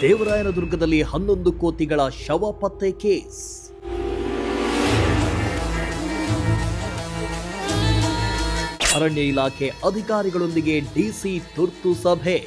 ದೇವರಾಯನದುರ್ಗದಲ್ಲಿ 11 ಕೋತಿಗಳ ಶವ ಪತ್ತೆ ಕೇಸ್. ಅರಣ್ಯ ಇಲಾಖೆ ಅಧಿಕಾರಿಗಳೊಂದಿಗೆ ಡಿಸಿ ತುರ್ತು ಸಭೆ.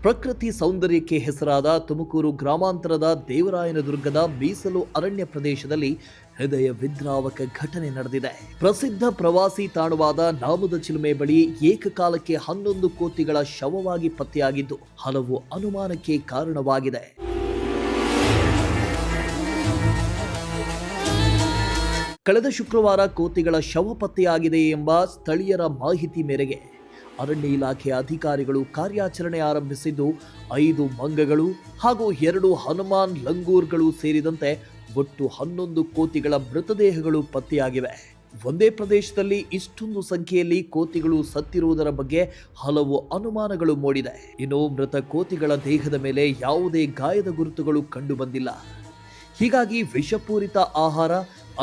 ಪ್ರಕೃತಿ ಸೌಂದರ್ಯಕ್ಕೆ ಹೆಸರಾದ ತುಮಕೂರು ಗ್ರಾಮಾಂತರದ ದೇವರಾಯನದುರ್ಗದ ಮೀಸಲು ಅರಣ್ಯ ಪ್ರದೇಶದಲ್ಲಿ ಹೃದಯ ವಿದ್ರಾವಕ ಘಟನೆ ನಡೆದಿದೆ. ಪ್ರಸಿದ್ಧ ಪ್ರವಾಸಿ ತಾಣವಾದ ನಾಮದ ಚಿಲುಮೆ ಬಳಿ ಏಕಕಾಲಕ್ಕೆ 11 ಕೋತಿಗಳ ಶವವಾಗಿ ಪತ್ತೆಯಾಗಿದ್ದು ಹಲವು ಅನುಮಾನಕ್ಕೆ ಕಾರಣವಾಗಿದೆ. ಕಳೆದ ಶುಕ್ರವಾರ ಕೋತಿಗಳ ಶವ ಪತ್ತೆಯಾಗಿದೆ ಎಂಬ ಸ್ಥಳೀಯರ ಮಾಹಿತಿ ಮೇರೆಗೆ ಅರಣ್ಯ ಇಲಾಖೆ ಅಧಿಕಾರಿಗಳು ಕಾರ್ಯಾಚರಣೆ ಆರಂಭಿಸಿದ್ದು 5 ಮಂಗಗಳು ಹಾಗೂ 2 ಹನುಮಾನ್ ಲಂಗೂರ್ಗಳು ಸೇರಿದಂತೆ ಒಟ್ಟು 11 ಕೋತಿಗಳ ಮೃತದೇಹಗಳು ಪತ್ತೆಯಾಗಿವೆ. ಒಂದೇ ಪ್ರದೇಶದಲ್ಲಿ ಇಷ್ಟೊಂದು ಸಂಖ್ಯೆಯಲ್ಲಿ ಕೋತಿಗಳು ಸತ್ತಿರುವುದರ ಬಗ್ಗೆ ಹಲವು ಅನುಮಾನಗಳು ಮೂಡಿದೆ. ಇನ್ನು ಮೃತ ಕೋತಿಗಳ ದೇಹದ ಮೇಲೆ ಯಾವುದೇ ಗಾಯದ ಗುರುತುಗಳು ಕಂಡುಬಂದಿಲ್ಲ. ಹೀಗಾಗಿ ವಿಷಪೂರಿತ ಆಹಾರ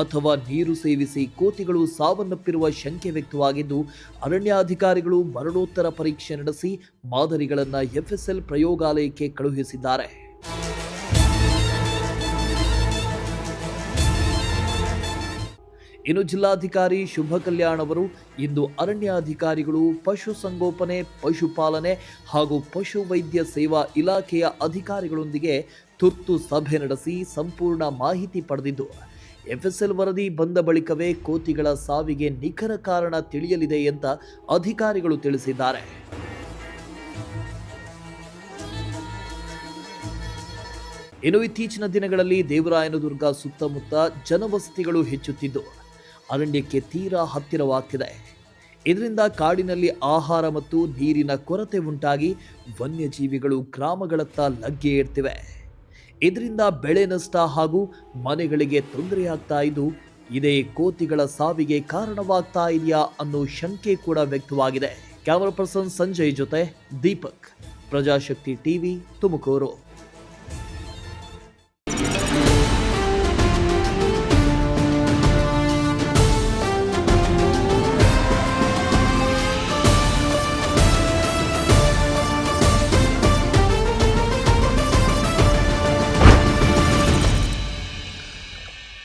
ಅಥವಾ ನೀರು ಸೇವಿಸಿ ಕೋತಿಗಳು ಸಾವನ್ನಪ್ಪಿರುವ ಶಂಕೆ ವ್ಯಕ್ತವಾಗಿದ್ದು ಅರಣ್ಯಾಧಿಕಾರಿಗಳು ಮರಣೋತ್ತರ ಪರೀಕ್ಷೆ ನಡೆಸಿ ಮಾದರಿಗಳನ್ನು ಎಫ್ಎಸ್ಎಲ್ ಪ್ರಯೋಗಾಲಯಕ್ಕೆ ಕಳುಹಿಸಿದ್ದಾರೆ. ಇನ್ನು ಜಿಲ್ಲಾಧಿಕಾರಿ ಶುಭ ಕಲ್ಯಾಣ್ ಅವರು ಇಂದು ಅರಣ್ಯಾಧಿಕಾರಿಗಳು, ಪಶುಸಂಗೋಪನೆ, ಪಶುಪಾಲನೆ ಹಾಗೂ ಪಶುವೈದ್ಯ ಸೇವಾ ಇಲಾಖೆಯ ಅಧಿಕಾರಿಗಳೊಂದಿಗೆ ತುರ್ತು ಸಭೆ ನಡೆಸಿ ಸಂಪೂರ್ಣ ಮಾಹಿತಿ ಪಡೆದಿದ್ದು ಎಫ್ಎಸ್ಎಲ್ ವರದಿ ಬಂದ ಬಳಿಕವೇ ಕೋತಿಗಳ ಸಾವಿಗೆ ನಿಖರ ಕಾರಣ ತಿಳಿಯಲಿದೆ ಅಂತ ಅಧಿಕಾರಿಗಳು ತಿಳಿಸಿದ್ದಾರೆ. ಇನ್ನು ಇತ್ತೀಚಿನ ದಿನಗಳಲ್ಲಿ ದೇವರಾಯನದುರ್ಗ ಸುತ್ತಮುತ್ತ ಜನವಸತಿಗಳು ಹೆಚ್ಚುತ್ತಿದ್ದು ಅರಣ್ಯಕ್ಕೆ ತೀರಾ ಹತ್ತಿರವಾಗ್ತಿದೆ. ಇದರಿಂದ ಕಾಡಿನಲ್ಲಿ ಆಹಾರ ಮತ್ತು ನೀರಿನ ಕೊರತೆ ಉಂಟಾಗಿ ವನ್ಯಜೀವಿಗಳು ಗ್ರಾಮಗಳತ್ತ ಲಗ್ಗೆ ಏರ್ತಿವೆ. ಇದರಿಂದ ಬೆಳೆ ನಷ್ಟ ಹಾಗೂ ಮನೆಗಳಿಗೆ ತೊಂದರೆಯಾಗ್ತಾ ಇದ್ದು ಇದೇ ಕೋತಿಗಳ ಸಾವಿಗೆ ಕಾರಣವಾಗ್ತಾ ಇದೆಯಾ ಅನ್ನೋ ಶಂಕೆ ಕೂಡ ವ್ಯಕ್ತವಾಗಿದೆ. ಕ್ಯಾಮರಾ ಪರ್ಸನ್ ಸಂಜಯ್ ಜೊತೆ ದೀಪಕ್, ಪ್ರಜಾಶಕ್ತಿ ಟಿವಿ, ತುಮಕೂರು.